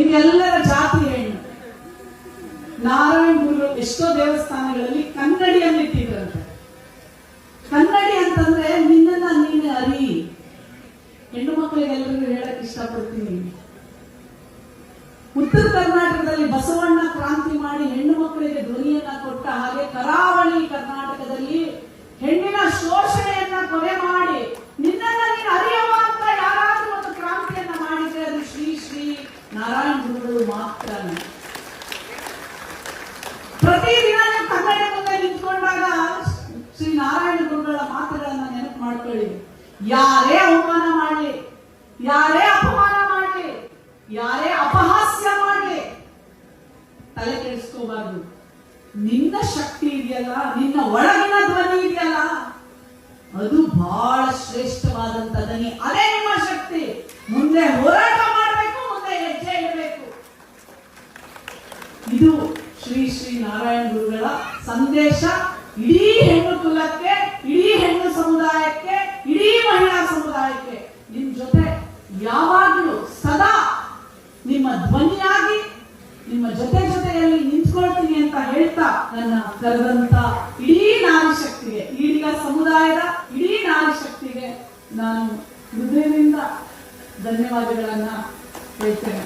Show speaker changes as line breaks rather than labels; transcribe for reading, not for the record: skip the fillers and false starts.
ನಿಮ್ಗೆಲ್ಲರ ಜಾತಿ ಹೆಣ್ಣು. ನಾರಾಯಣ ಗುರುಗಳು ಎಷ್ಟೋ ದೇವಸ್ಥಾನಗಳಲ್ಲಿ ಕನ್ನಡಿಯನ್ನು ಇಟ್ಟಿದ್ರಂತೆ. ಕನ್ನಡಿ ಅಂತಂದ್ರೆ ನಿನ್ನನ್ನ ನೀನು ಅರಿ. ಹೆಣ್ಣು ಮಕ್ಕಳಿಗೆಲ್ಲರಿಗೂ ಹೇಳಕ್ ಇಷ್ಟಪಡ್ತೀನಿ, ಉತ್ತರ ಕರ್ನಾಟಕದಲ್ಲಿ ಬಸವಣ್ಣ ಕ್ರಾಂತಿ ಮಾಡಿ ಹೆಣ್ಣು ಮಕ್ಕಳಿಗೆ ಧ್ವನಿಯನ್ನ ಕೊಟ್ಟ ಹಾಗೆ ಕರಾವಳಿ ಕರ್ನಾಟಕದಲ್ಲಿ ಹೆಣ್ಣಿನ ಶೋಷಣೆಯನ್ನ ಕೊನೆ ಮಾಡಿ ನಿನ್ನನ್ನ ನೀನು ಅರಿಯವ ಅಂತ ಯಾರಾದ್ರೂ ಒಂದು ಕ್ರಾಂತಿಯನ್ನ ಮಾಡಿದ್ರೆ ಅದು ಶ್ರೀ ಶ್ರೀ ನಾರಾಯಣ ಗುರುಗಳು ಮಾತ್ರ. ಪ್ರತಿದಿನ ನೀವು ಕನ್ನಡ ಮುಂದೆ ನಿಂತ್ಕೊಂಡಾಗ ಶ್ರೀ ನಾರಾಯಣ ಗುರುಗಳ ಮಾತುಗಳನ್ನ ನೆನಪು ಮಾಡ್ಕೊಳ್ಳಿ. ಯಾರೇ ಅವಮಾನ ಮಾಡಲಿ, ಯಾರೇ ಅಪಮಾನ ಮಾಡಲಿ, ಯಾರೇ ಅಪಹಾಸ್ಯ ಮಾಡಲಿ, ತಲೆ ಕೆಡಿಸ್ಕೋಬಾರ್ದು. ನಿನ್ನ ಶಕ್ತಿ ಇದೆಯಲ್ಲ, ನಿನ್ನ ಒಳಗಿನ ಧ್ವನಿ ಇದೆಯಲ್ಲ, ಅದು ಬಹಳ ಶ್ರೇಷ್ಠವಾದಂತ ಧ್ವನಿ. ಅದೇ ನಿಮ್ಮ ಶಕ್ತಿ. ಮುಂದೆ ಹೋರಾಟ ಮಾಡಬೇಕು, ಮುಂದೆ ಹೆಜ್ಜೆ ಇಡಬೇಕು. ಇದು ಶ್ರೀ ಶ್ರೀ ನಾರಾಯಣ ಗುರುಗಳ ಸಂದೇಶ. ಇಡೀ ಹೆಣ್ಣು ಕುಲಕ್ಕೆ, ಇಡೀ ಹೆಣ್ಣು ಸಮುದಾಯಕ್ಕೆ, ಇಡೀ ಮಹಿಳಾ ಸಮುದಾಯಕ್ಕೆ ನಿಮ್ ಜೊತೆ ಯಾವಾಗಲೂ ಸದಾ ನಿಮ್ಮ ಧ್ವನಿಯಾಗಿ ನಿಮ್ಮ ಜೊತೆಯಲ್ಲಿ ನಿಂತ್ಕೊಳ್ತೀನಿ ಅಂತ ಹೇಳ್ತಾ ನನ್ನ ಕರೆದಂತ ಇಡೀ ನಾರಿ ಶಕ್ತಿಗೆ, ಈಡಿಗ ಸಮುದಾಯದ ಇಡೀ ನಾರಿ ಶಕ್ತಿಗೆ ನಾನು ಹೃದಯದಿಂದ ಧನ್ಯವಾದಗಳನ್ನ ಹೇಳ್ತೇನೆ.